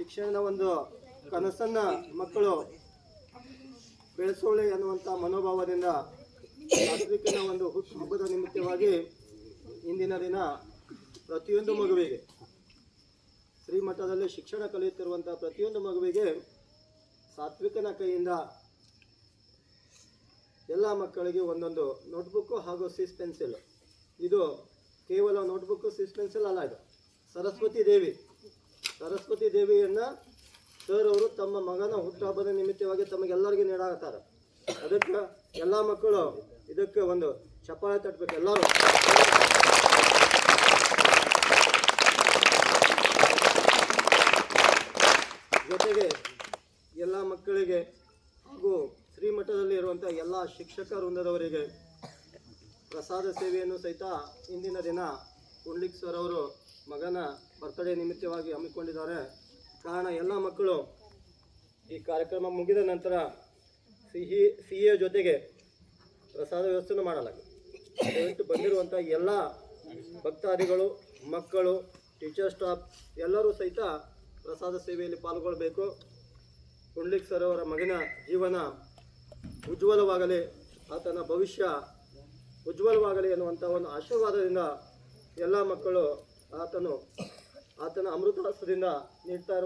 ಶಿಕ್ಷಣದ ಒಂದು ಕನಸನ್ನು ಮಕ್ಕಳು ಬೆಳೆಸೋಳೆ ಅನ್ನುವಂಥ ಮನೋಭಾವದಿಂದ ಸಾತ್ವಿಕನ ಒಂದು ಹಬ್ಬದ ನಿಮಿತ್ತವಾಗಿ ಇಂದಿನ ದಿನ ಪ್ರತಿಯೊಂದು ಮಗುವಿಗೆ ಶ್ರೀಮಠದಲ್ಲಿ ಶಿಕ್ಷಣ ಕಲಿಯುತ್ತಿರುವಂಥ ಪ್ರತಿಯೊಂದು ಮಗುವಿಗೆ ಸಾತ್ವಿಕನ ಕೈಯಿಂದ ಎಲ್ಲ ಮಕ್ಕಳಿಗೆ ಒಂದೊಂದು ನೋಟ್ಬುಕ್ಕು ಹಾಗೂ ಸಿಸ್ ಪೆನ್ಸಿಲ್. ಇದು ಕೇವಲ ನೋಟ್ಬುಕ್ಕು ಸಿಸ್ ಪೆನ್ಸಿಲ್ ಅಲ್ಲ, ಇದು ಸರಸ್ವತಿ ದೇವಿಯನ್ನು ಸರ್ ಅವರು ತಮ್ಮ ಮಗನ ಹುಟ್ಟುಹಬ್ಬದ ನಿಮಿತ್ತವಾಗಿ ತಮಗೆಲ್ಲರಿಗೂ ನೀಡಾಕತ್ತಾರೆ. ಅದಕ್ಕೆ ಎಲ್ಲ ಮಕ್ಕಳು ಇದಕ್ಕೆ ಒಂದು ಚಪ್ಪಾಳೆ ತಟ್ಟಬೇಕು ಎಲ್ಲರೂ. ಜೊತೆಗೆ ಎಲ್ಲ ಮಕ್ಕಳಿಗೆ ಹಾಗೂ ಶ್ರೀಮಠದಲ್ಲಿ ಇರುವಂಥ ಎಲ್ಲ ಶಿಕ್ಷಕ ವೃಂದದವರಿಗೆ ಪ್ರಸಾದ ಸೇವೆಯನ್ನು ಸಹಿತ ಇಂದಿನ ದಿನ ಪುಂಡ್ಲಿಕ್ ಸರ್ ಅವರು ಮಗನ ಬರ್ತ್ಡೇ ನಿಮಿತ್ತವಾಗಿ ಹಮ್ಮಿಕೊಂಡಿದ್ದಾರೆ. ಕಾರಣ ಎಲ್ಲ ಮಕ್ಕಳು ಈ ಕಾರ್ಯಕ್ರಮ ಮುಗಿದ ನಂತರ ಸಿಹಿಯ ಜೊತೆಗೆ ಪ್ರಸಾದ ವ್ಯವಸ್ಥೆಯನ್ನು ಮಾಡಲಾಗಿದೆ. ದಯವಿಟ್ಟು ಬಂದಿರುವಂಥ ಎಲ್ಲ ಭಕ್ತಾದಿಗಳು, ಮಕ್ಕಳು, ಟೀಚರ್ ಸ್ಟಾಫ್ ಎಲ್ಲರೂ ಸಹಿತ ಪ್ರಸಾದ ಸೇವೆಯಲ್ಲಿ ಪಾಲ್ಗೊಳ್ಳಬೇಕು. ಪುಂಡ್ಲಿಕ್ ಸರ್ ಅವರ ಮಗನ ಜೀವನ ಉಜ್ವಲವಾಗಲಿ, ಆತನ ಭವಿಷ್ಯ ಉಜ್ವಲವಾಗಲಿ ಎನ್ನುವಂಥ ಒಂದು ಆಶೀರ್ವಾದದಿಂದ ಎಲ್ಲ ಮಕ್ಕಳು ಆತನ ಅಮೃತ ಹಸ್ತದಿಂದ ನೀಡ್ತಾ ಇರುವಂಥ